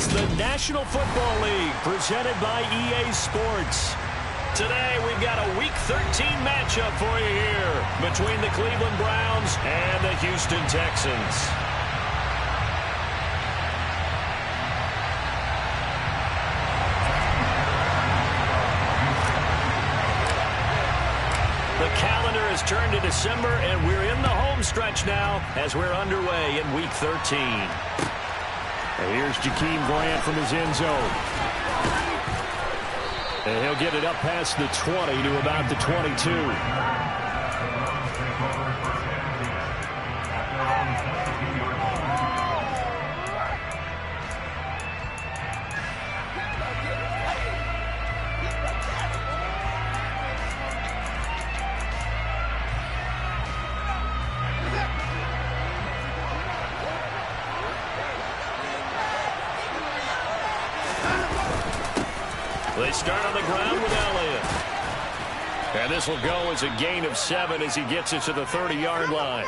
It's the National Football League presented by EA Sports. Today we've got a Week 13 matchup for you here between the Cleveland Browns and the Houston Texans. The calendar has turned to December, and we're in the home stretch now as we're underway in Week 13. And here's Jakeem Grant from his end zone. And he'll get it up past the 20 to about the 22. They start on the ground with Elliott. And this will go as a gain of 7 as he gets it to the 30-yard line.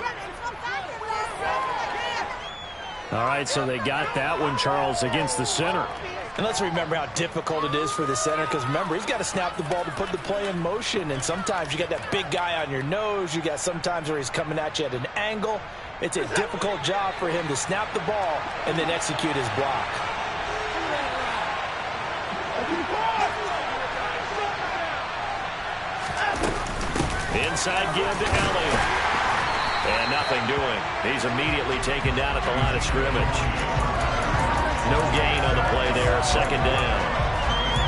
All right, so they got that one, Charles, against the center. And let's remember how difficult it is for the center, because remember, he's got to snap the ball to put the play in motion, and sometimes you got that big guy on your nose. You got sometimes where he's coming at you at an angle. It's a difficult job for him to snap the ball and then execute his block. Inside give to Elliott. And nothing doing. He's immediately taken down at the line of scrimmage. No gain on the play there. Second down.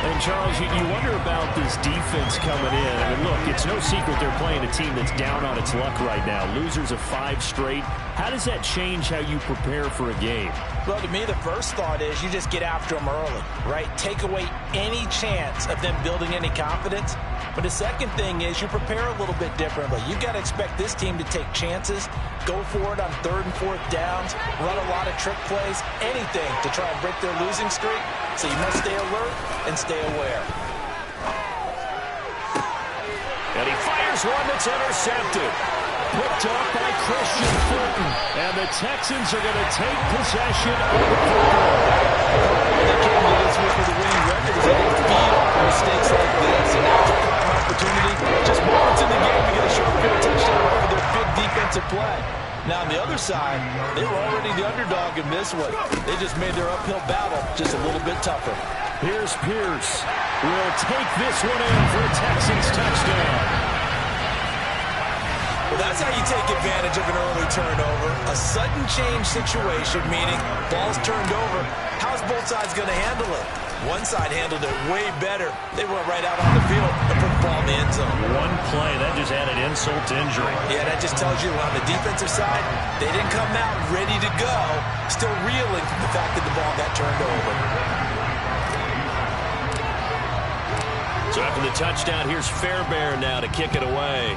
And, Charles, you wonder about this defense coming in. I mean, look, it's no secret they're playing a team that's down on its luck right now. Losers of 5 straight. How does that change how you prepare for a game? Well, to me, the first thought is you just get after them early, right? Take away any chance of them building any confidence. But the second thing is you prepare a little bit differently. You've got to expect this team to take chances, go for it on 3rd and 4th downs, run a lot of trick plays, anything to try and break their losing streak. So you must stay alert and stay aware. And he fires one that's intercepted. Picked up by Christian Fulton. And the Texans are going to take possession of the football. They came to this week with a winning record as they don't feed off of mistakes like this. And now it's a prime opportunity. Just moments in the game to get a short field touchdown off of their big defensive play. Now on the other side, they were already the underdog in this one. They just made their uphill battle just a little bit tougher. Here's Pierce. Will take this one in for a Texans touchdown. Well, that's how you take advantage of an early turnover. A sudden change situation, meaning ball's turned over. How's both sides going to handle it? One side handled it way better. They went right out on the field and put the ball in the end zone. One play, that just added insult to injury. Yeah, that just tells you on the defensive side, they didn't come out ready to go, still reeling from the fact that the ball got turned over. So after the touchdown, here's Fairbairn now to kick it away.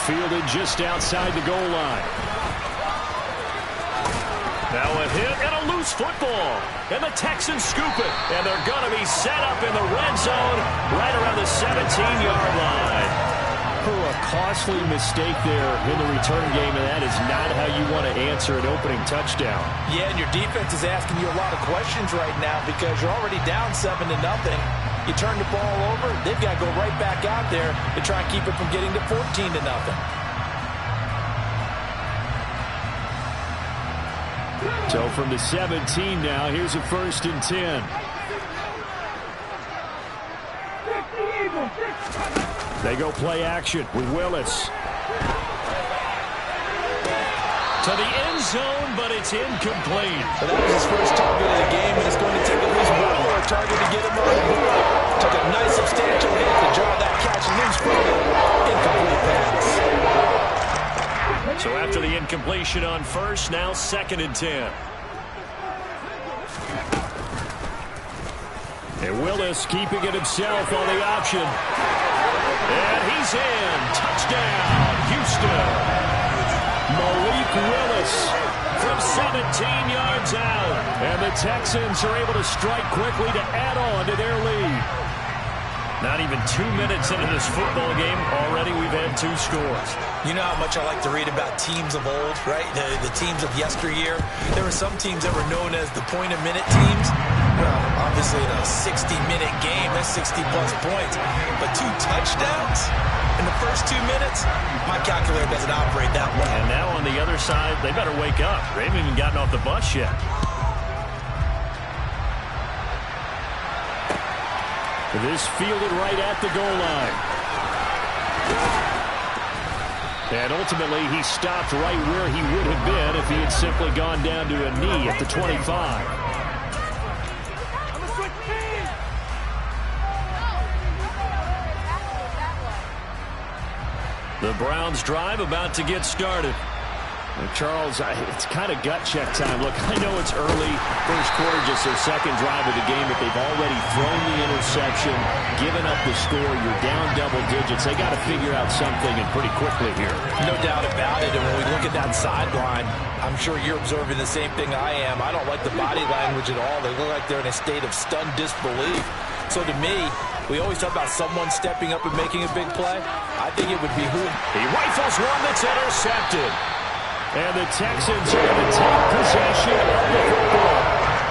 Fielded just outside the goal line. Now a hit and a loose football. And the Texans scoop it. And they're going to be set up in the red zone right around the 17-yard line. Oh, a costly mistake there in the return game, and that is not how you want to answer an opening touchdown. Yeah, and your defense is asking you a lot of questions right now because you're already down 7-0. You turn the ball over, they've got to go right back out there to try and keep it from getting to 14-0. So from the 17 now, here's a 1st and 10. They go play action with Willis. To the end zone, but it's incomplete. So that was his first target of the game, and it's going to take at least one more target to get him on the board. Took a nice substantial hit to draw that catch loose from it. Incomplete pass. So after the incompletion on 1st, now 2nd and 10. And Willis keeping it himself on the option. And he's in. Touchdown, Houston. Malik Willis from 17 yards out. And the Texans are able to strike quickly to add on to their lead. Not even 2 minutes into this football game, already we've had 2 scores. You know how much I like to read about teams of old, right? The teams of yesteryear. There were some teams that were known as the point-a-minute teams. Well, obviously in a 60-minute game, that's 60-plus points. But 2 touchdowns in the first 2 minutes? My calculator doesn't operate that way. And now on the other side, they better wake up. They haven't even gotten off the bus yet. This fielded right at the goal line. And ultimately, he stopped right where he would have been if he had simply gone down to a knee at the 25. The Browns drive about to get started. Charles, it's kind of gut check time. Look, I know it's early, first quarter, just their second drive of the game, but they've already thrown the interception, given up the score. You're down double digits. They got to figure out something, and pretty quickly here. No doubt about it. And when we look at that sideline, I'm sure you're observing the same thing I am. I don't like the body language at all. They look like they're in a state of stunned disbelief. So to me, we always talk about someone stepping up and making a big play. I think it would be who? He rifles one that's intercepted. And the Texans are going to take possession of the football.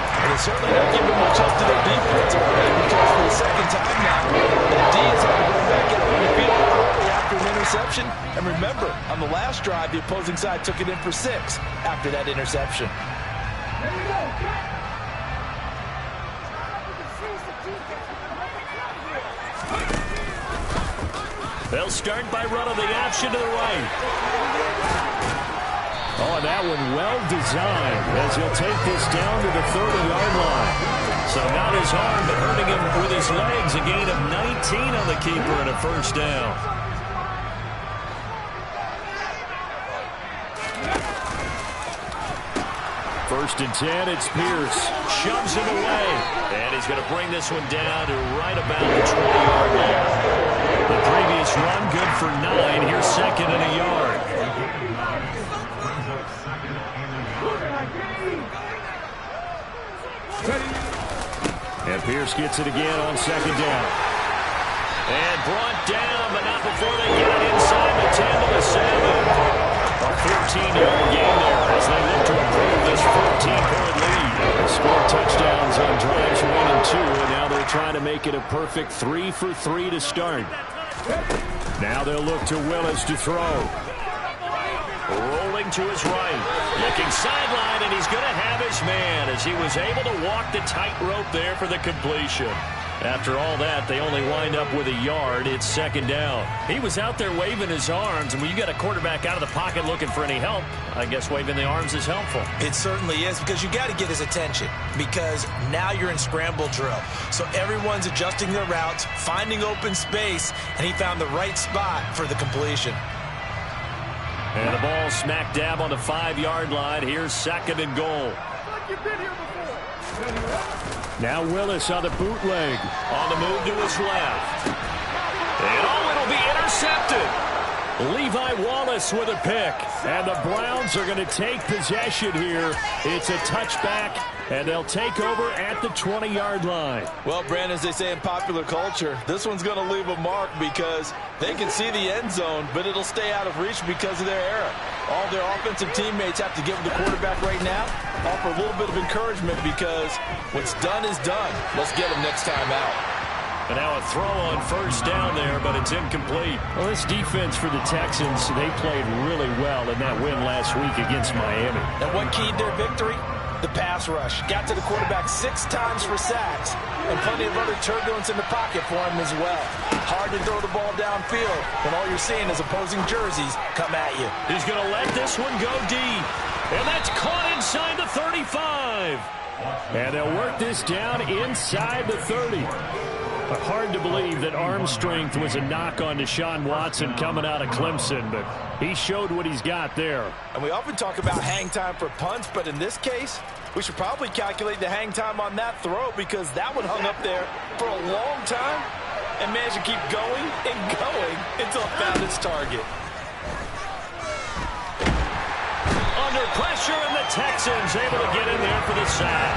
And they're certainly not giving much up to their defense. Because for the second time now, the D is going to go back out on the field early after an interception. And remember, on the last drive, the opposing side took it in for 6 after that interception. They'll start by running the option to the right. Oh, that one well designed as he'll take this down to the 30-yard line. So not his arm, but hurting him with his legs. A gain of 19 on the keeper and a first down. First and 10, it's Pierce. Shoves him away. And he's going to bring this one down to right about the 20-yard line. The previous run good for 9. Here's second and a yard. And Pierce gets it again on second down. And brought down, but not before they get it inside the 10 to the 7. A 14-yard gain there as they look to improve this 14-point lead. They scored touchdowns on drives 1 and 2, and now they're trying to make it a perfect 3 for 3 to start. Now they'll look to Willis to throw. Rolling to his right. Looking sideline, and he's going to have his man as he was able to walk the tightrope there for the completion. After all that, they only wind up with a yard. It's second down. He was out there waving his arms, and when you got a quarterback out of the pocket looking for any help, I guess waving the arms is helpful. It certainly is, because you got to get his attention, because now you're in scramble drill. So everyone's adjusting their routes, finding open space, and he found the right spot for the completion. And the ball smack dab on the 5-yard line. Here's second and goal. Now Willis on the bootleg. On the move to his left. And it'll be intercepted. Levi Wallace with a pick. And the Browns are going to take possession here. It's a touchback, and they'll take over at the 20-yard line. Well, Brandon, as they say in popular culture, this one's going to leave a mark because they can see the end zone, but it'll stay out of reach because of their error. All their offensive teammates have to give the quarterback right now, offer a little bit of encouragement because what's done is done. Let's get them next time out. And now a throw on first down there, but it's incomplete. Well, this defense for the Texans, they played really well in that win last week against Miami. And what keyed their victory? The pass rush. Got to the quarterback 6 times for sacks, and plenty of other turbulence in the pocket for him as well. Hard to throw the ball downfield when all you're seeing is opposing jerseys come at you. He's going to let this one go deep. And that's caught inside the 35. And they'll work this down inside the 30. But hard to believe that arm strength was a knock on Deshaun Watson coming out of Clemson, but he showed what he's got there. And we often talk about hang time for punts, but in this case, we should probably calculate the hang time on that throw because that one hung up there for a long time and managed to keep going and going until it found its target. Under pressure, and the Texans able to get in there for the sack.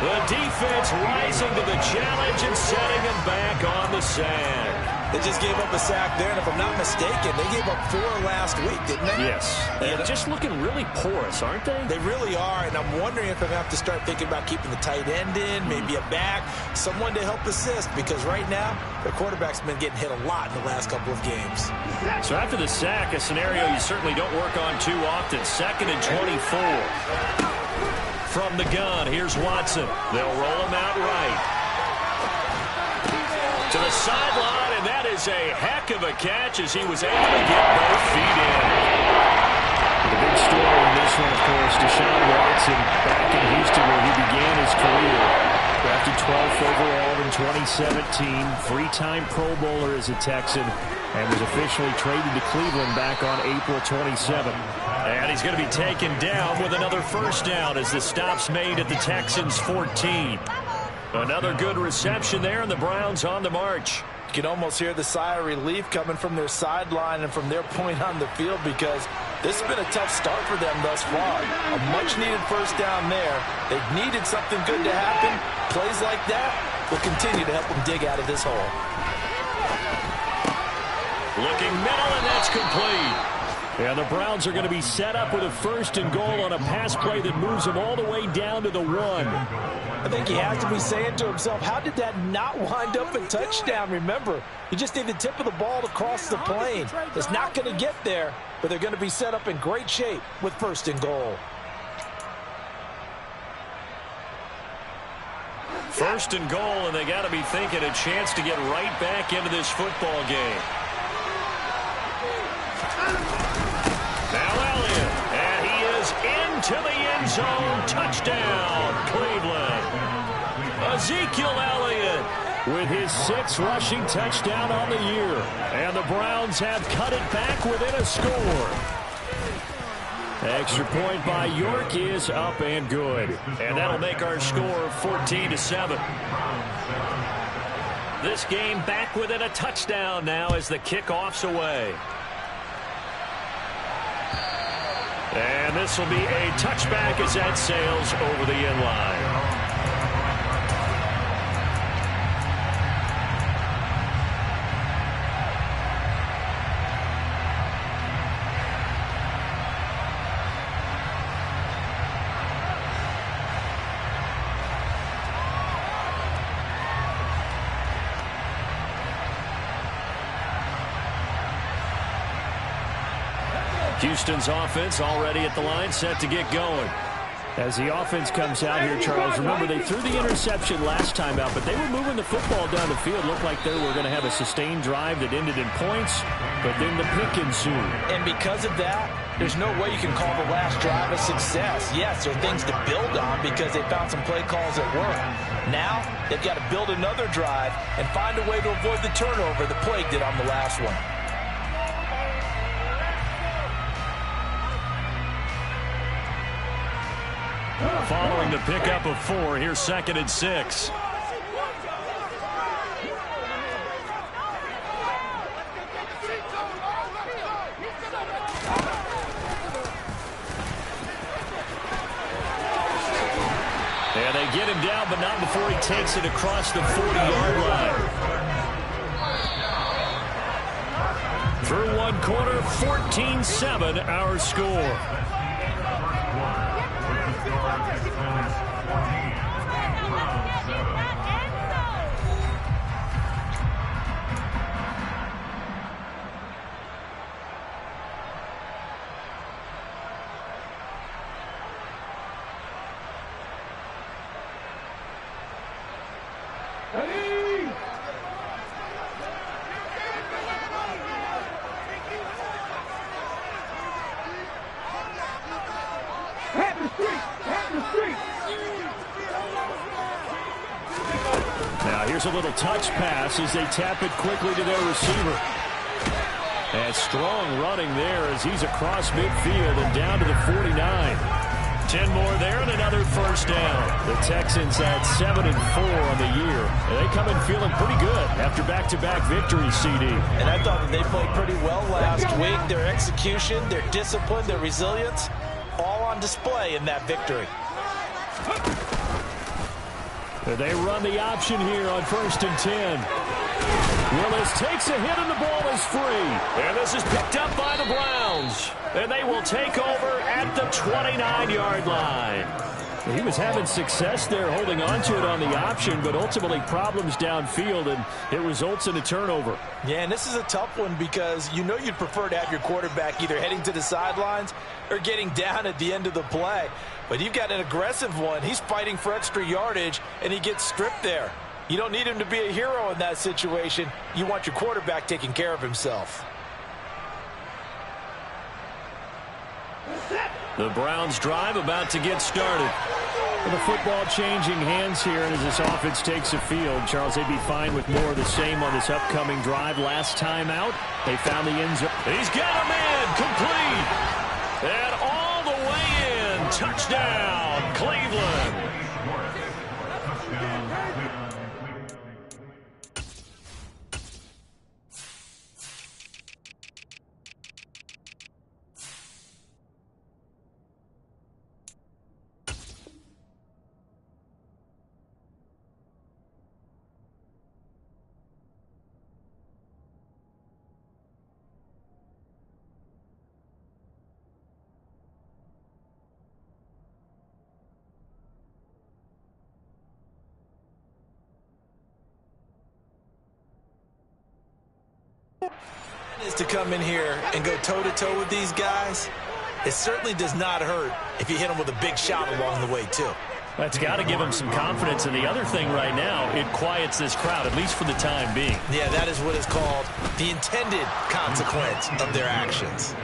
The defense rising to the challenge and setting him back on the sack. They just gave up a sack there, and if I'm not mistaken, they gave up 4 last week, didn't they? Yes. And just looking really porous, aren't they? They really are, and I'm wondering if I'm going to have to start thinking about keeping the tight end in, maybe a back, someone to help assist, because right now, their quarterback's been getting hit a lot in the last couple of games. So after the sack, a scenario you certainly don't work on too often. 2nd and 24. From the gun, here's Watson. They'll roll him out right. To the sideline, and that is a heck of a catch as he was able to get both feet in. The big story in this one, of course, Deshaun Watson back in Houston where he began his career. Drafted 12th overall in 2017. 3-time Pro Bowler as a Texan. And was officially traded to Cleveland back on April 27th. And he's going to be taken down with another first down as the stop's made at the Texans' 14. Another good reception there, and the Browns on the march. You can almost hear the sigh of relief coming from their sideline and from their point on the field, because this has been a tough start for them thus far. A much-needed first down there. They've needed something good to happen. Plays like that will continue to help them dig out of this hole. Looking middle, and that's complete. And the Browns are going to be set up with a 1st and goal on a pass play that moves them all the way down to the 1. I think he has to be saying to himself, how did that not wind up a touchdown? Remember, you just need the tip of the ball to cross the plane. It's not going to get there, but they're going to be set up in great shape with 1st and goal. 1st and goal, and they got to be thinking a chance to get right back into this football game. Now Elliott, and he is into the end zone. Touchdown, Cleveland. Ezekiel Elliott with his 6th rushing touchdown on the year. And the Browns have cut it back within a score. Extra point by York is up and good. And that'll make our score 14-7. This game back within a touchdown now as the kickoff's away. And this will be a touchback as that sails over the end line. Houston's offense already at the line, set to get going. As the offense comes out here, Charles, remember they threw the interception last time out, but they were moving the football down the field. Looked like they were going to have a sustained drive that ended in points, but then the pick ensued. And because of that, there's no way you can call the last drive a success. Yes, there are things to build on because they found some play calls that work. Now, they've got to build another drive and find a way to avoid the turnover the plague did on the last one. Following the pickup of 4, here's 2nd and 6. And they get him down, but not before he takes it across the 40-yard line. Through one quarter, 14-7, our score. Now here's a little touch pass as they tap it quickly to their receiver. And strong running there as he's across midfield and down to the 49. 10 more there and another first down. The Texans had 7 and 4 on the year. And they come in feeling pretty good after back-to-back victories, CD. And I thought that they played pretty well last week. Their execution, their discipline, their resilience, all on display in that victory. They run the option here on 1st and 10. Willis takes a hit and the ball is free. And this is picked up by the Browns. And they will take over at the 29-yard line. He was having success there holding on to it on the option, but ultimately problems downfield, and it results in a turnover. Yeah, and this is a tough one because you know you'd prefer to have your quarterback either heading to the sidelines or getting down at the end of the play. But you've got an aggressive one. He's fighting for extra yardage, and he gets stripped there. You don't need him to be a hero in that situation. You want your quarterback taking care of himself. The Browns drive about to get started. The football changing hands here, and as this offense takes a field, Charles, they'd be fine with more of the same on this upcoming drive. Last time out, they found the end zone. He's got a man complete. And all the way in. Touchdown, Cleveland. Is to come in here and go toe-to-toe with these guys. It certainly does not hurt if you hit them with a big shot along the way, too. That's got to give him some confidence. And the other thing right now, it quiets this crowd, at least for the time being. Yeah, that is what is called the intended consequence of their actions.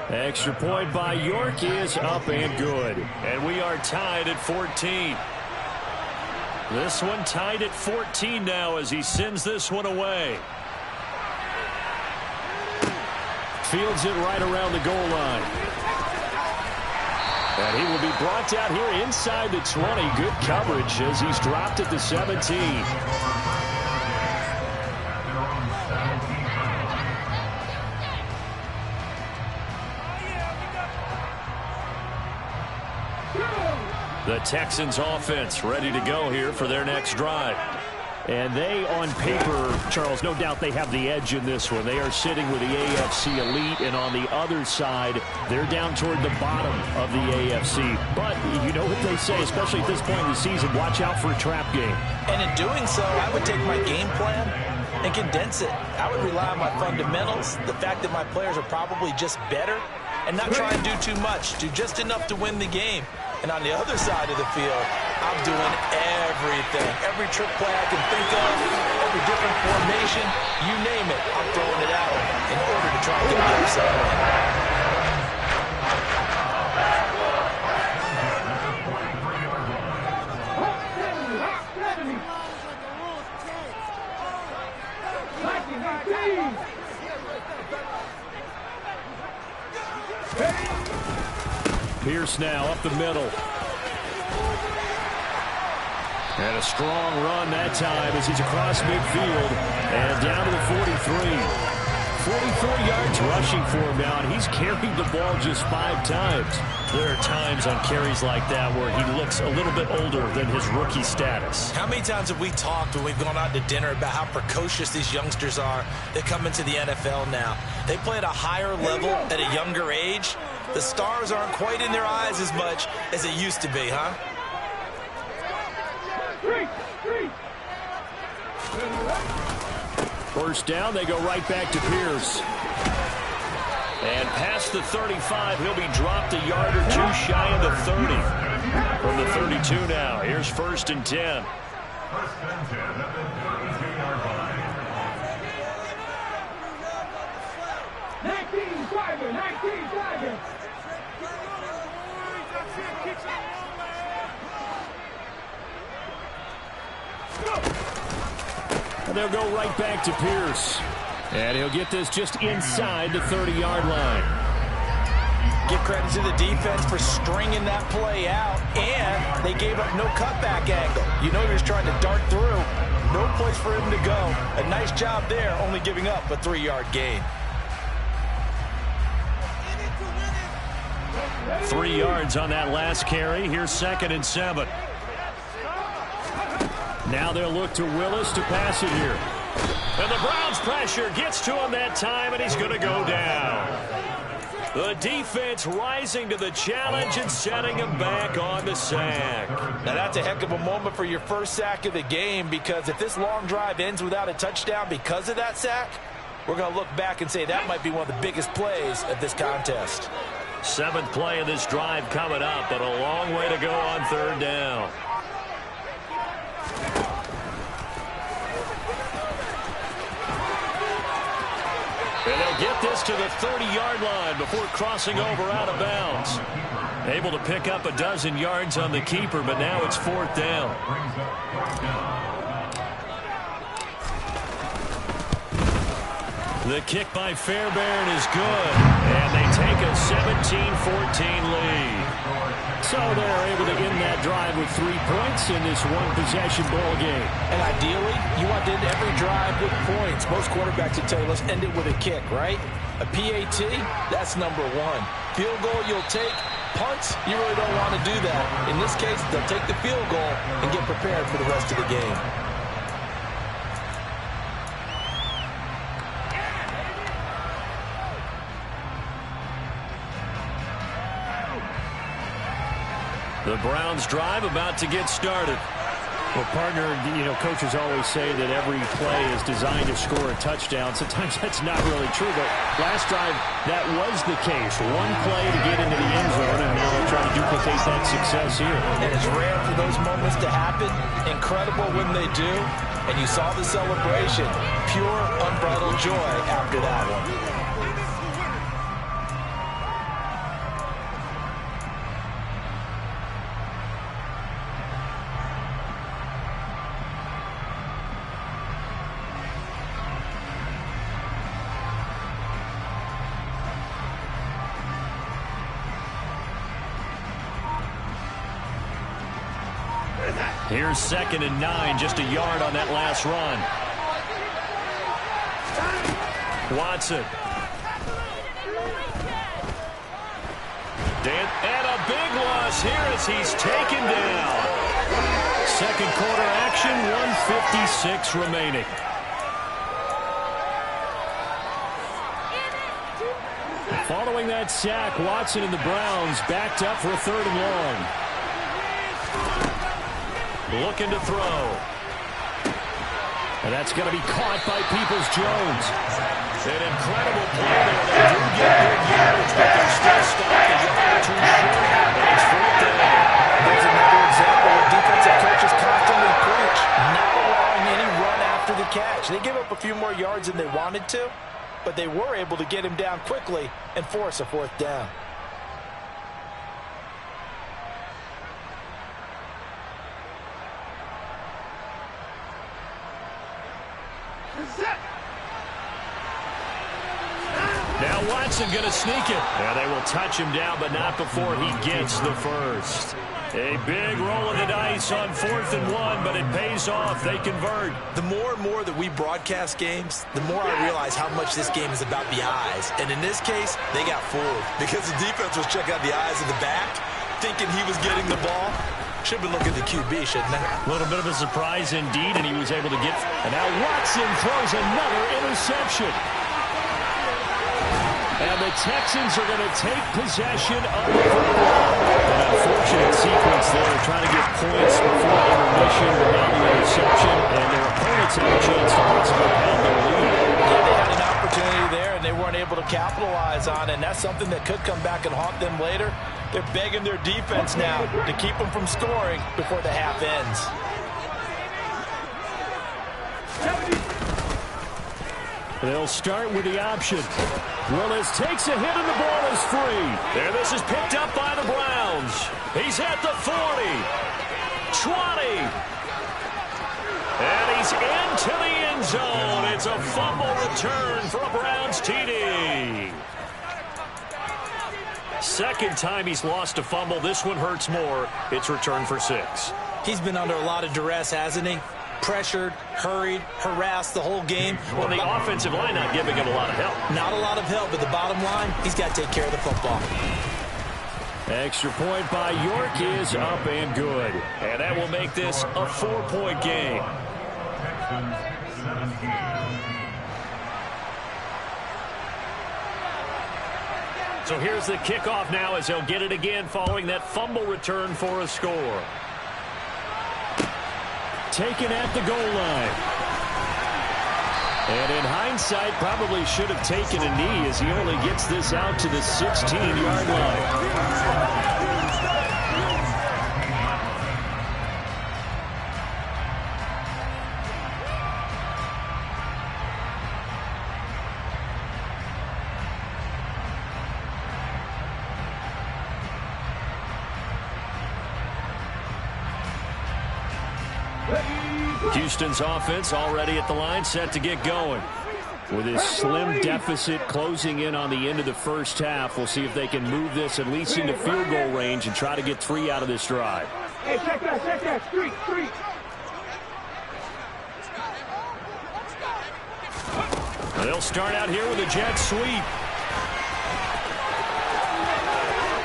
Extra point by York is up and good. And we are tied at 14. This one tied at 14 now as he sends this one away. Fields it right around the goal line. And he will be brought down here inside the 20. Good coverage as he's dropped at the 17. The Texans offense ready to go here for their next drive. And they, on paper, Charles, no doubt they have the edge in this one. They are sitting with the AFC elite, and on the other side, they're down toward the bottom of the AFC. But you know what they say, especially at this point in the season, watch out for a trap game. And in doing so, I would take my game plan and condense it. I would rely on my fundamentals, the fact that my players are probably just better, and not try and do too much, do just enough to win the game. And on the other side of the field, I'm doing everything. Every trick play I can think of, every different formation, you name it, I'm throwing it out in order to try and get the upside win. Pierce now up the middle. And a strong run that time as he's across midfield and down to the 43. 44 yards rushing for him now, and he's carried the ball just 5 times. There are times on carries like that where he looks a little bit older than his rookie status. How many times have we talked when we've gone out to dinner about how precocious these youngsters are that come into the NFL now? They play at a higher level at a younger age. The stars aren't quite in their eyes as much as it used to be, huh? First down, they go right back to Pierce. And past the 35, he'll be dropped a yard or two shy of the 30. From the 32 now, here's 1st and 10. First and 10 at the 32-yard line. 19 driving. And they'll go right back to Pierce. And he'll get this just inside the 30-yard line. Give credit to the defense for stringing that play out, and they gave up no cutback angle. You know he was trying to dart through. No place for him to go. A nice job there, only giving up a 3-yard gain. 3 yards on that last carry. Here's 2nd and 7. Now they'll look to Willis to pass it here. And the Browns pressure gets to him that time, and he's going to go down. The defense rising to the challenge and setting him back on the sack. Now that's a heck of a moment for your first sack of the game, because if this long drive ends without a touchdown because of that sack, we're going to look back and say that might be one of the biggest plays of this contest. 7th play of this drive coming up, but a long way to go on 3rd down. And they'll get this to the 30-yard line before crossing over out of bounds. Able to pick up a dozen yards on the keeper, but now it's 4th down. The kick by Fairbairn is good, and they take a 17-14 lead. So they're able to end that drive with 3 points in this one-possession ball game. And ideally, you want to end every drive with points. Most quarterbacks would tell you, let's end it with a kick, right? A PAT, that's number 1. Field goal you'll take. Punts, you really don't want to do that. In this case, they'll take the field goal and get prepared for the rest of the game. The Browns drive about to get started. Well, partner, coaches always say that every play is designed to score a touchdown. Sometimes that's not really true, but last drive, that was the case. One play to get into the end zone, and now they'll try to duplicate that success here. And it's rare for those moments to happen. Incredible when they do. And you saw the celebration. Pure, unbridled joy after that one. Here's 2nd and 9, just a yard on that last run. Watson. And a big loss here as he's taken down. 2nd quarter action, 1:56 remaining. Following that sack, Watson and the Browns backed up for a 3rd and long. Looking to throw. And that's going to be caught by Peoples-Jones. An incredible play there. They do get big yards, but they're still stopped a yard too short. And it's 4th down. There's another example where defensive coaches constantly preach, not allowing any run after the catch. They give up a few more yards than they wanted to, but they were able to get him down quickly and force a 4th down. Now Watson going to sneak it. Yeah, they will touch him down, but not before he gets the first. A big roll of the dice on 4th and 1, but it pays off. They convert. The more and more that we broadcast games, the more I realize how much this game is about the eyes. And in this case, they got fooled because the defense was checking out the eyes of the back, thinking he was getting the ball. Should have been looking at the QB, shouldn't they? A little bit of a surprise indeed, and he was able to get. And now Watson throws another interception. And the Texans are going to take possession of the football. An unfortunate sequence there, trying to get points before intermission, but now the interception, and their opponents have a chance to possibly pound their lead. Yeah, they had an opportunity there, and they weren't able to capitalize on it, and that's something that could come back and haunt them later. They're begging their defense now to keep them from scoring before the half ends. They'll start with the option. Willis takes a hit and the ball is free. There, this is picked up by the Browns. He's at the 40, 20, and he's into the end zone. It's a fumble return for a Browns TD. 2nd time he's lost a fumble. This one hurts more. It's returned for 6. He's been under a lot of duress, hasn't he? Pressured, hurried, harassed the whole game. Well, the offensive line not giving him a lot of help. Not a lot of help, but the bottom line, he's got to take care of the football. Extra point by York is up and good. And that will make this a 4-point game. Texans 17. So here's the kickoff now as he'll get it again following that fumble return for a score. Taken at the goal line. And in hindsight, probably should have taken a knee as he only gets this out to the 16-yard line. Houston's offense already at the line, set to get going. With his slim deficit closing in on the end of the first half, we'll see if they can move this at least into field goal range and try to get 3 out of this drive. Hey, check that. Street. They'll start out here with a jet sweep.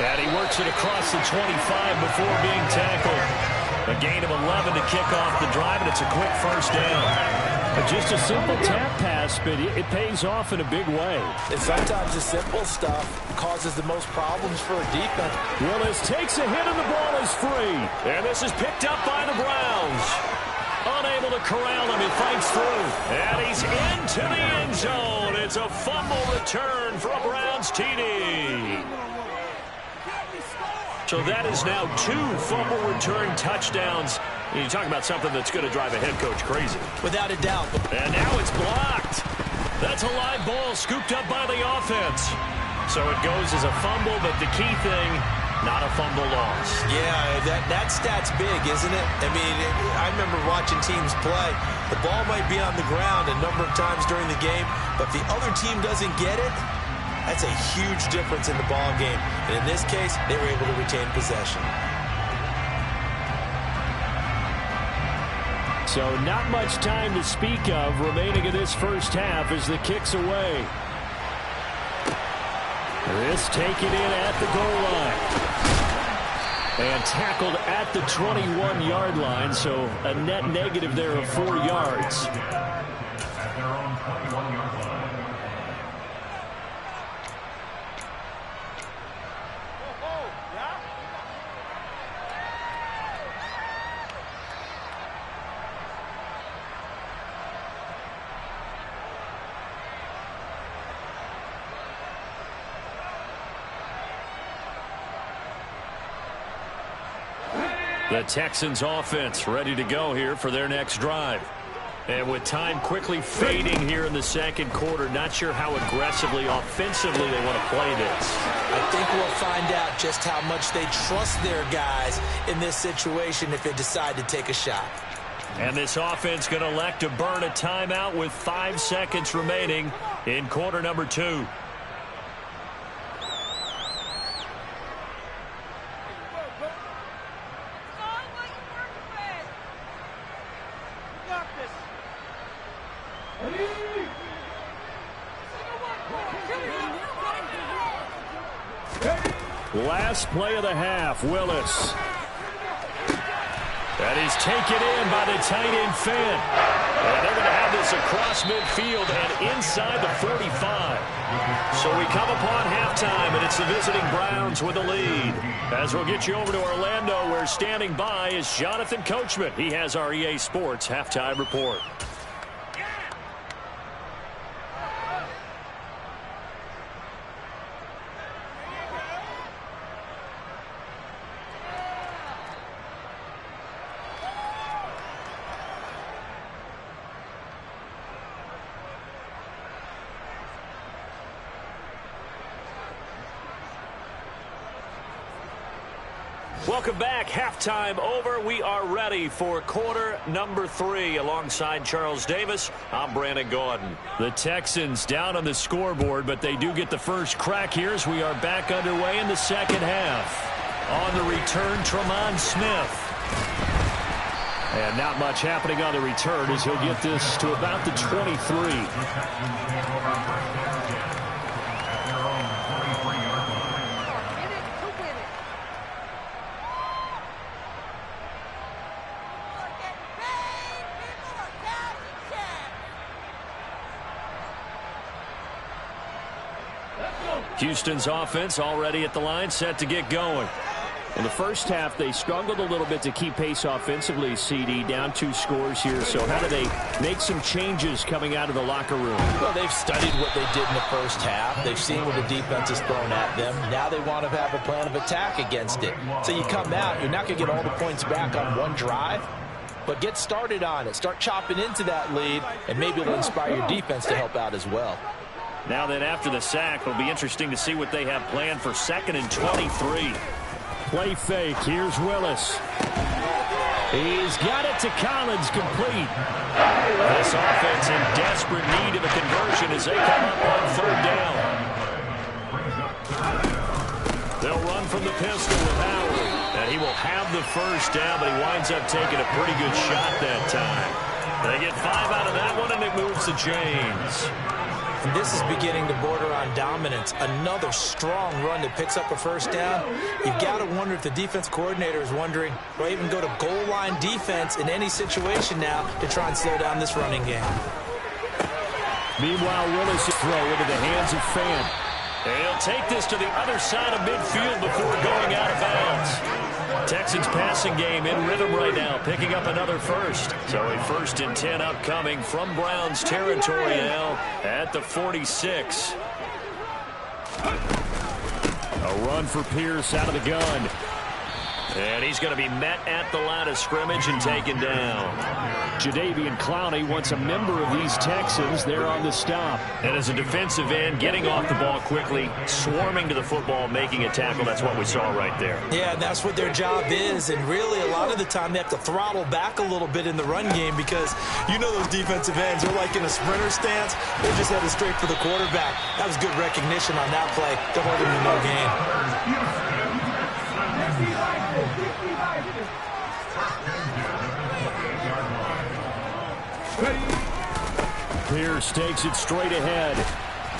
And he works it across the 25 before being tackled. A gain of 11 to kick off the drive, and it's a quick first down. Just a simple tap pass, but it pays off in a big way. And sometimes the simple stuff causes the most problems for a defense. Willis takes a hit, and the ball is free. And this is picked up by the Browns. Unable to corral him, he fights through. And he's into the end zone. It's a fumble return for a Browns TD. So that is now 2 fumble return touchdowns. You talk about something that's going to drive a head coach crazy. Without a doubt. And now it's blocked. That's a live ball scooped up by the offense. So it goes as a fumble, but the key thing, not a fumble loss. Yeah, that stat's big, isn't it? I mean, I remember watching teams play. The ball might be on the ground a number of times during the game, but if the other team doesn't get it, that's a huge difference in the ball game. And in this case, they were able to retain possession. So not much time to speak of remaining in this first half as the kick's away. This taken in at the goal line. And tackled at the 21-yard line, so a net negative there of 4 yards. At their own 21-yard line. The Texans offense ready to go here for their next drive. And with time quickly fading here in the second quarter, not sure how aggressively, offensively they want to play this. I think we'll find out just how much they trust their guys in this situation if they decide to take a shot. And this offense going to elect to burn a timeout with 5 seconds remaining in quarter number 2. Last play of the half, Willis. And he's taken in by the tight end Finn. And they're going to have this across midfield and inside the 45. So we come upon halftime, and it's the visiting Browns with a lead. As we'll get you over to Orlando, where standing by is Jonathan Coachman. He has our EA Sports halftime report. Welcome back. Halftime over. We are ready for quarter number 3. Alongside Charles Davis, I'm Brandon Gordon. The Texans down on the scoreboard, but they do get the first crack here as we are back underway in the second half. On the return, Tremont Smith. And not much happening on the return as he'll get this to about the 23. Houston's offense already at the line, set to get going. In the first half, they struggled a little bit to keep pace offensively, CD, down 2 scores here. So how do they make some changes coming out of the locker room? Well, they've studied what they did in the first half. They've seen what the defense has thrown at them. Now they want to have a plan of attack against it. So you come out, you're not going to get all the points back on one drive, but get started on it. Start chopping into that lead, and maybe it'll inspire your defense to help out as well. Now then, after the sack, it'll be interesting to see what they have planned for 2nd and 23. Play fake. Here's Willis. He's got it to Collins, complete. This offense in desperate need of a conversion as they come up on 3rd down. They'll run from the pistol with Howard. And he will have the 1st down, but he winds up taking a pretty good shot that time. They get 5 out of that one, and it moves the chains. And this is beginning to border on dominance. Another strong run that picks up a 1st down. You've got to wonder if the defense coordinator is wondering, do I even go to goal line defense in any situation now to try and slow down this running game? Meanwhile, Willis throw into the hands of Fan. And he'll take this to the other side of midfield before going out of bounds. Texans passing game in rhythm right now, picking up another 1st. So a 1st and 10 upcoming from Browns territory now at the 46. A run for Pierce out of the gun. And he's going to be met at the line of scrimmage and taken down. Jadeveon Clowney wants a member of these Texans. They're on the stop. And as a defensive end, getting off the ball quickly, swarming to the football, making a tackle, that's what we saw right there. Yeah, that's what their job is. And really, a lot of the time, they have to throttle back a little bit in the run game because you know those defensive ends, they're like in a sprinter stance. They're just headed straight for the quarterback. That was good recognition on that play to hold him to no gain. Pierce takes it straight ahead.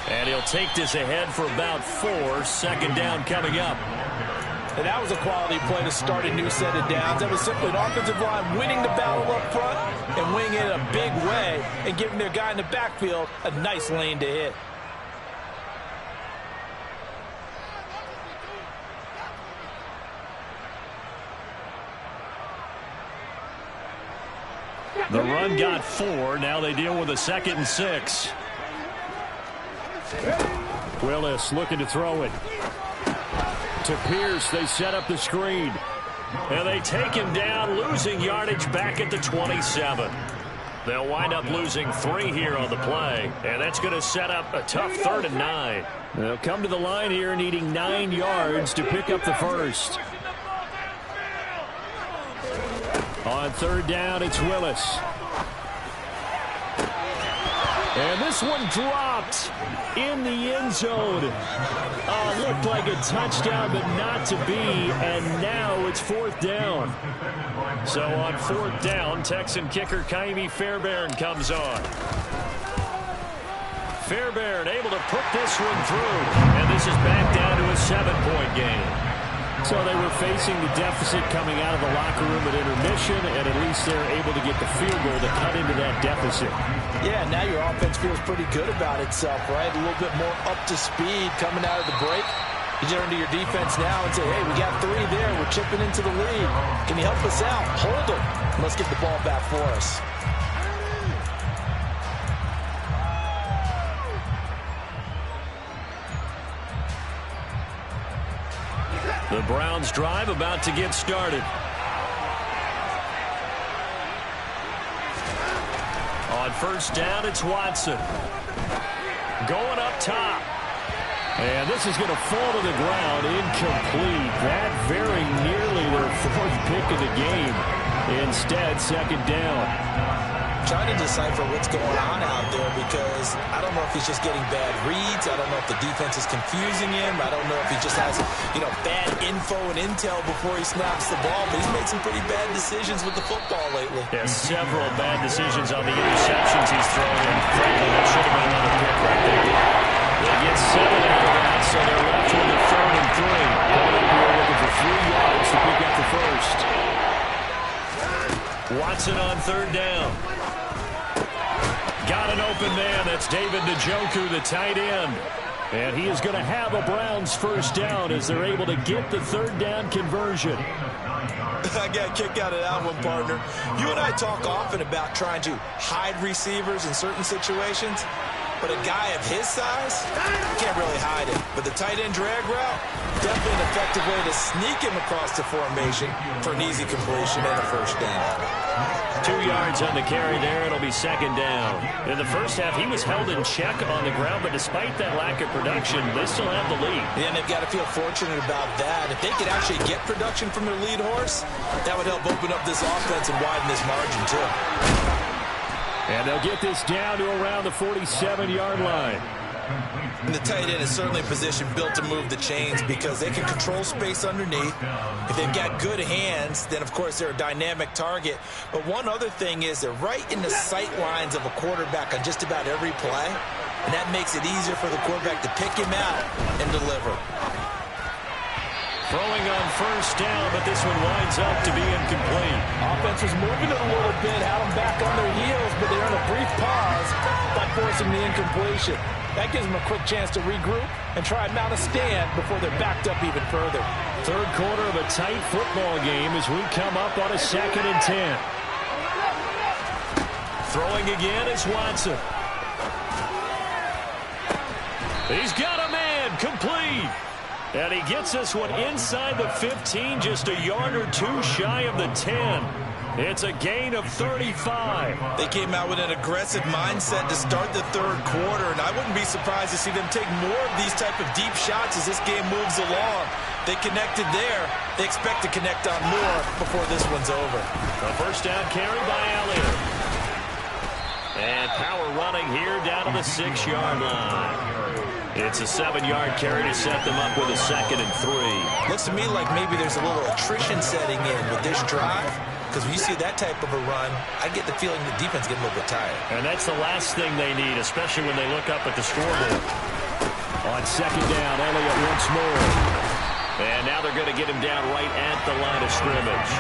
And he'll take this ahead for about 4. 2nd down coming up. And that was a quality play to start a new set of downs. That was simply an offensive line winning the battle up front and winning it in a big way and giving their guy in the backfield a nice lane to hit. The run got 4. Now they deal with a 2nd and 6. Willis looking to throw it. To Pierce, they set up the screen. And they take him down, losing yardage back at the 27. They'll wind up losing 3 here on the play. And that's going to set up a tough 3rd and 9. They'll come to the line here needing 9 yards to pick up the 1st. On 3rd down, it's Willis. And this one dropped in the end zone. Looked like a touchdown, but not to be. And now it's 4th down. So on 4th down, Texan kicker Kaimi Fairbairn comes on. Fairbairn able to put this one through. And this is back down to a 7-point game. So they were facing the deficit coming out of the locker room at intermission, and at least they're able to get the field goal to cut into that deficit. Yeah, now your offense feels pretty good about itself, right? A little bit more up to speed coming out of the break. You turn to your defense now and say, hey, we got 3 there. We're chipping into the lead. Can you help us out? Hold them. Let's get the ball back for us. The Browns drive about to get started. On 1st down, it's Watson. Going up top. And this is going to fall to the ground, incomplete. That very nearly their 4th pick of the game. Instead, 2nd down. Trying to decipher what's going on out there because I don't know if he's just getting bad reads. I don't know if the defense is confusing him. I don't know if he just has, bad info and intel before he snaps the ball. But he's made some pretty bad decisions with the football lately. Yeah, several bad decisions on the interceptions he's thrown. And frankly, that should have been another pick right there. They get 7 out of that, so they're left with a 3rd and 3. Coming up here looking for 3 yards to pick up the 1st. Watson on 3rd down. Got an open man. That's David Njoku, the tight end. And he is going to have a Browns first down as they're able to get the third down conversion. I got a kick out of that one, partner. You and I talk often about trying to hide receivers in certain situations. But a guy of his size, you can't really hide him. But the tight end drag route, definitely an effective way to sneak him across the formation for an easy completion and a first down. 2 yards on the carry there. It'll be second down. In the first half, he was held in check on the ground, but despite that lack of production, they still have the lead. And they've got to feel fortunate about that. If they could actually get production from their lead horse, that would help open up this offense and widen this margin, too. And they'll get this down to around the 47-yard line. And the tight end is certainly a position built to move the chains because they can control space underneath. If they've got good hands, then, of course, they're a dynamic target. But one other thing is they're right in the sight lines of a quarterback on just about every play. And that makes it easier for the quarterback to pick him out and deliver. Throwing on first down, but this one winds up to be incomplete. Offense was moving it a little bit, had them back on their heels, but they're in a brief pause by forcing the incompletion. That gives them a quick chance to regroup and try and mount a stand before they're backed up even further. Third quarter of a tight football game as we come up on a 2nd and 10. Throwing again is Watson. He's got a man, complete. And he gets this one inside the 15, just a yard or two shy of the 10. It's a gain of 35. They came out with an aggressive mindset to start the third quarter, and I wouldn't be surprised to see them take more of these type of deep shots as this game moves along. They connected there. They expect to connect on more before this one's over. A first down carry by Elliott. And power running here down to the 6-yard line. It's a 7-yard carry to set them up with a 2nd and 3. Looks to me like maybe there's a little attrition setting in with this drive. Because when you see that type of a run, I get the feeling the defense getting a little bit tired. And that's the last thing they need, especially when they look up at the scoreboard. On 2nd down, Elliott once more. And now they're going to get him down right at the line of scrimmage.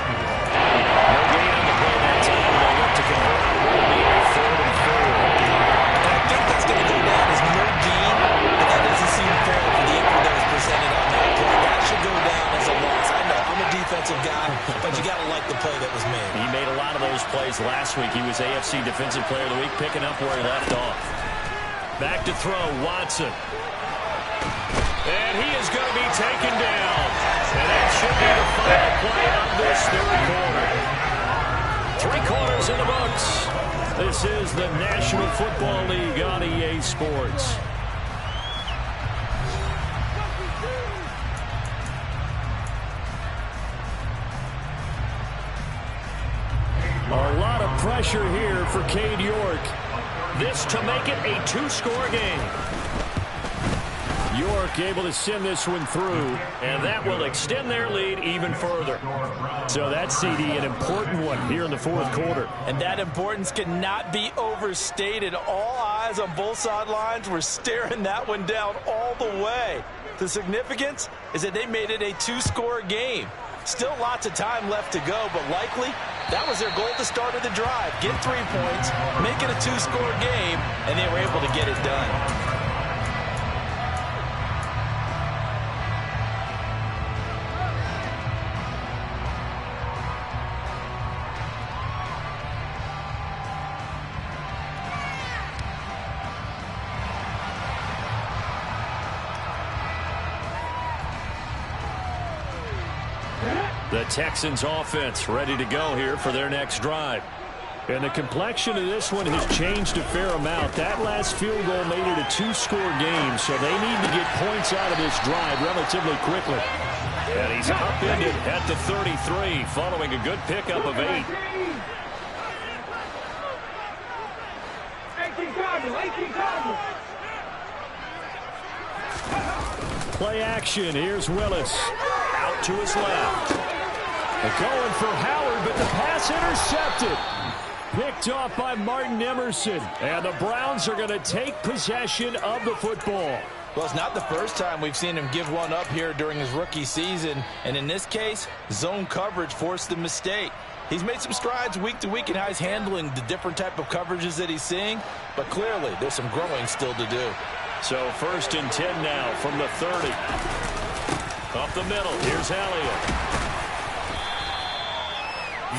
No gain on the play that time. They'll look to convert. Will be a 3rd and 4. I think that's going to go down as no gain, but that doesn't seem fair for the effort that was presented on that play. That should go down as a loss. I know I'm a defensive guy, but you got to like the play that was made. He made a lot of those plays last week. He was AFC Defensive Player of the Week, picking up where he left off. Back to throw, Watson. And he is going to be taken down. And that should be the final play of this third quarter. 3 quarters in the books. This is the National Football League on EA Sports. A lot of pressure here for Cade York. This to make it a 2-score game. York able to send this one through, and that will extend their lead even further. So that's, CD, an important one here in the 4th quarter. And that importance cannot be overstated. All eyes on both sidelines were staring that one down all the way. The significance is that they made it a 2-score game. Still lots of time left to go, but likely that was their goal at the start of the drive. Get 3 points, make it a 2-score game, and they were able to get it done. The Texans offense ready to go here for their next drive. And the complexion of this one has changed a fair amount. That last field goal made it a 2-score game, so they need to get points out of this drive relatively quickly. And he's upended at the 33 following a good pickup of 8. 18 Cardinals. Play action. Here's Willis. Out to his left. They're going for Howard, but the pass intercepted. Picked off by Martin Emerson. And the Browns are going to take possession of the football. Well, it's not the first time we've seen him give one up here during his rookie season. And in this case, zone coverage forced the mistake. He's made some strides week to week in how he's handling the different type of coverages that he's seeing. But clearly, there's some growing still to do. So 1st and 10 now from the 30. Up the middle. Here's Elliott.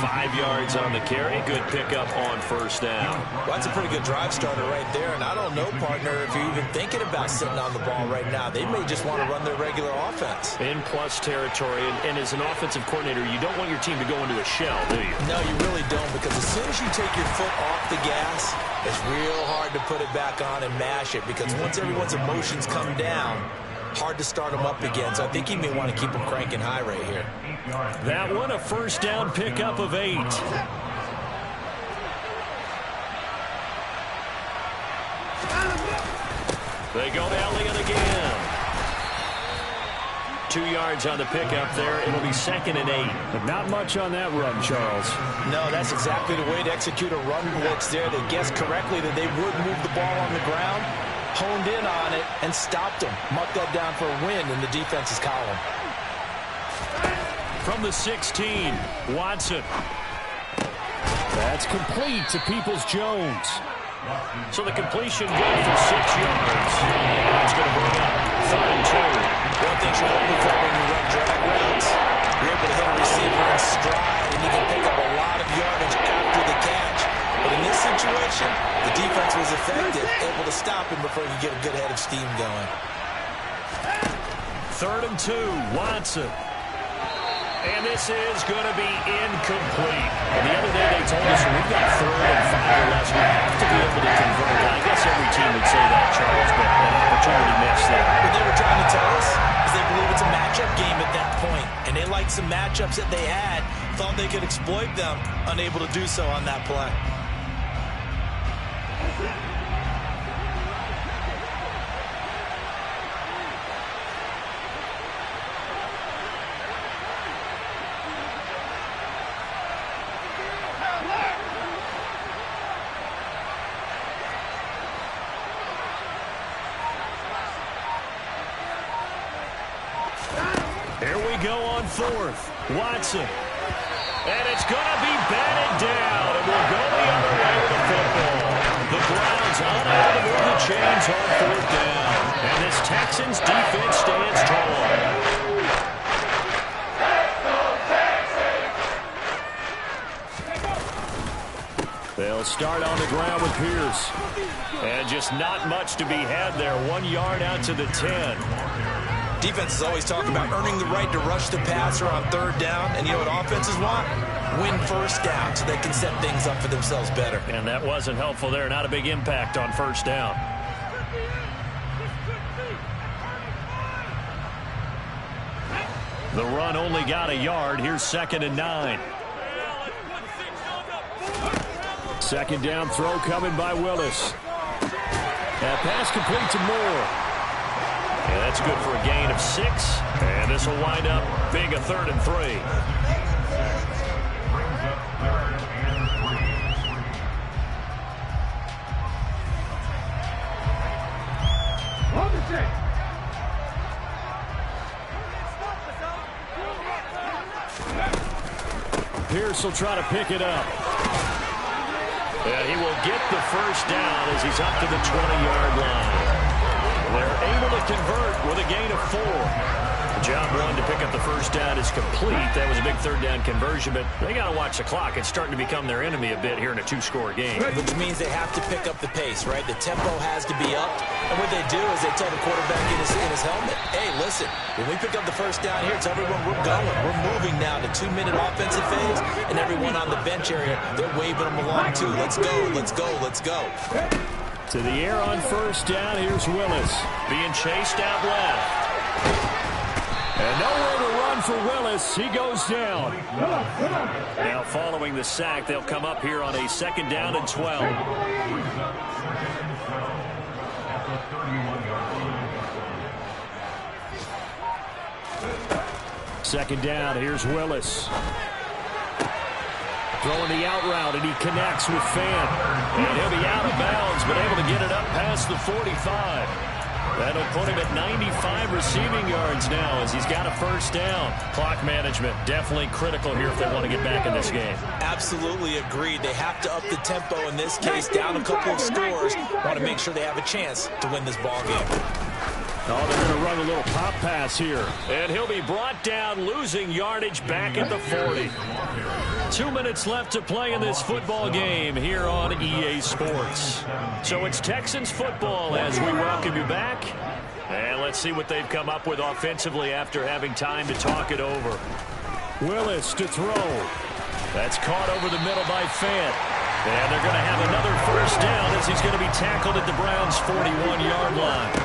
5 yards on the carry. Good pickup on 1st down. Well, that's a pretty good drive starter right there. And I don't know, partner, if you're even thinking about sitting on the ball right now. They may just want to run their regular offense. In plus territory. And as an offensive coordinator, you don't want your team to go into a shell, do you? No, you really don't, because as soon as you take your foot off the gas, it's real hard to put it back on and mash it, because once everyone's emotions come down, hard to start them up again. So I think he may want to keep them cranking high right here. That one, a 1st down pickup of 8. They go to Elliott again. 2 yards on the pickup there. It'll be 2nd and 8. But not much on that run, Charles. No, that's exactly the way to execute a run blitz there. They guessed correctly that they would move the ball on the ground, honed in on it, and stopped them. Marked that down for a win in the defense's column. From the 16, Watson. That's complete to Peoples-Jones. So the completion good for 6 yards. That's going to bring up 3rd and 2. One thing you're looking for when you run drag routes, you're able to hit a receiver in stride, and you can pick up a lot of yardage after the catch. But in this situation, the defense was effective, able to stop him before he could get a good head of steam going. 3rd and 2, Watson. And this is going to be incomplete. And the other day they told us we've got 3rd and 5 or less. We have to be able to convert. I guess every team would say that, Charles, but an opportunity missed there. What they were trying to tell us is they believe it's a matchup game at that point. And they liked some matchups that they had, thought they could exploit them, unable to do so on that play. Here we go on 4th. Watson. And it's going to be batted down. And we'll go the other way with the football. The Browns unable to move the chains on 4th down. And this Texans defense stands tall. They'll start on the ground with Pierce. And just not much to be had there. 1 yard out to the 10. Defense is always talking about earning the right to rush the passer on 3rd down. And you know what offenses want? Win 1st down so they can set things up for themselves better. And that wasn't helpful there. Not a big impact on 1st down. The run only got a yard. Here's 2nd and 9. 2nd down throw coming by Willis. That pass complete to Moore. And that's good for a gain of 6. And this will wind up being a 3rd and 3. Pierce will try to pick it up. And he will get the 1st down as he's up to the 20-yard line. They're able to convert with a gain of 4. Job 1 to pick up the 1st down is complete. That was a big 3rd down conversion, but they got to watch the clock. It's starting to become their enemy a bit here in a 2-score game. Which means they have to pick up the pace, right? The tempo has to be up. And what they do is they tell the quarterback in his helmet, hey, listen, when we pick up the 1st down here, tell everyone we're going. We're moving now to 2-minute offensive phase, and everyone on the bench area, they're waving them along too. Let's go, let's go, let's go. To the air on 1st down, here's Willis. Being chased out left. And nowhere to run for Willis. He goes down. Now following the sack, they'll come up here on a 2nd down and 12. 2nd down, here's Willis. Throwing the out route, and he connects with Fan. And he'll be out of bounds, but able to get it up past the 45. That'll put him at 95 receiving yards now as he's got a first down. Clock management definitely critical here if they want to get back in this game. Absolutely agreed. They have to up the tempo in this case, down a couple of scores. Want to make sure they have a chance to win this ball game. Oh, they're going to run a little pop pass here. And he'll be brought down, losing yardage back at the 40. 2 minutes left to play in this football game here on EA Sports. So it's Texans football as we welcome you back. And let's see what they've come up with offensively after having time to talk it over. Willis to throw. That's caught over the middle by Fant. And they're going to have another first down as he's going to be tackled at the Browns' 41-yard line.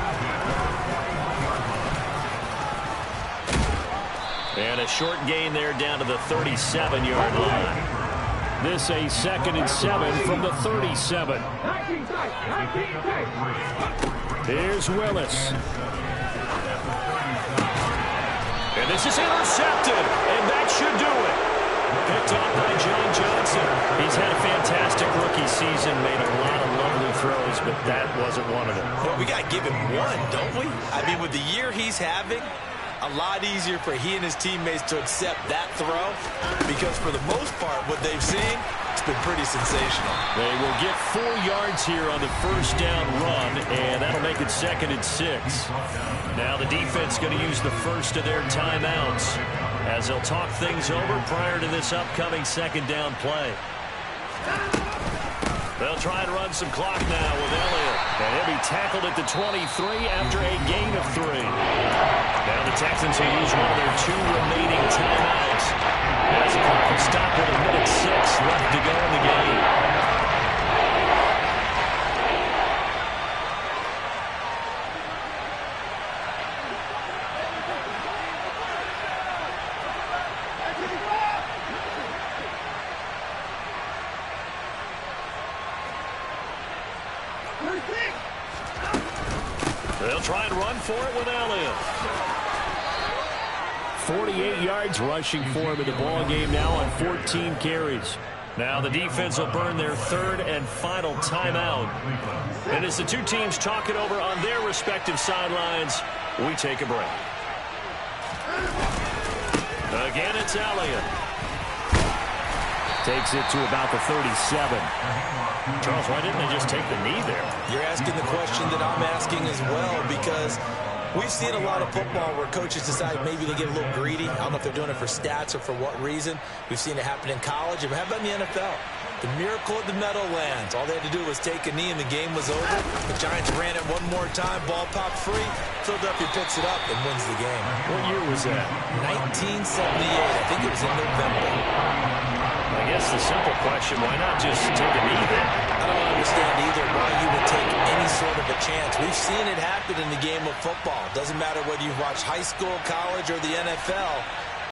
And a short gain there down to the 37-yard line. This a 2nd and 7 from the 37. Here's Willis. And this is intercepted, and that should do it. Picked off by John Johnson. He's had a fantastic rookie season, made a lot of lovely throws, but that wasn't one of them. Well, we got to give him one, don't we? I mean, with the year he's having, a lot easier for he and his teammates to accept that throw because for the most part, what they've seen, it's been pretty sensational. They will get 4 yards here on the first down run, and that'll make it 2nd and 6. Now the defense going to use the first of their timeouts as they'll talk things over prior to this upcoming 2nd down play. They'll try and run some clock now with Elliott. And he'll be tackled at the 23 after a gain of 3. Now the Texans will use one of their 2 remaining timeouts. As a clock stop with a minute 6 left to go in the game. They'll try and run for it with Elliott. 48 yards rushing for him in the ball game now on 14 carries. Now the defense will burn their 3rd and final timeout. And as the 2 teams talk it over on their respective sidelines, we take a break. Again, it's Elliott. Takes it to about the 37. Charles, why didn't they just take the knee there? You're asking the question that I'm asking as well because we've seen a lot of football where coaches decide maybe they get a little greedy. I don't know if they're doing it for stats or for what reason. We've seen it happen in college. But how about in the NFL? The miracle at the Meadowlands. All they had to do was take a knee and the game was over. The Giants ran it one more time. Ball popped free. Philadelphia picks it up and wins the game. What year was that? 1978. I think it was in November. I guess the simple question, why not just take a knee then? I don't understand either why you would take any sort of a chance. We've seen it happen in the game of football. Doesn't matter whether you've watched high school, college, or the NFL.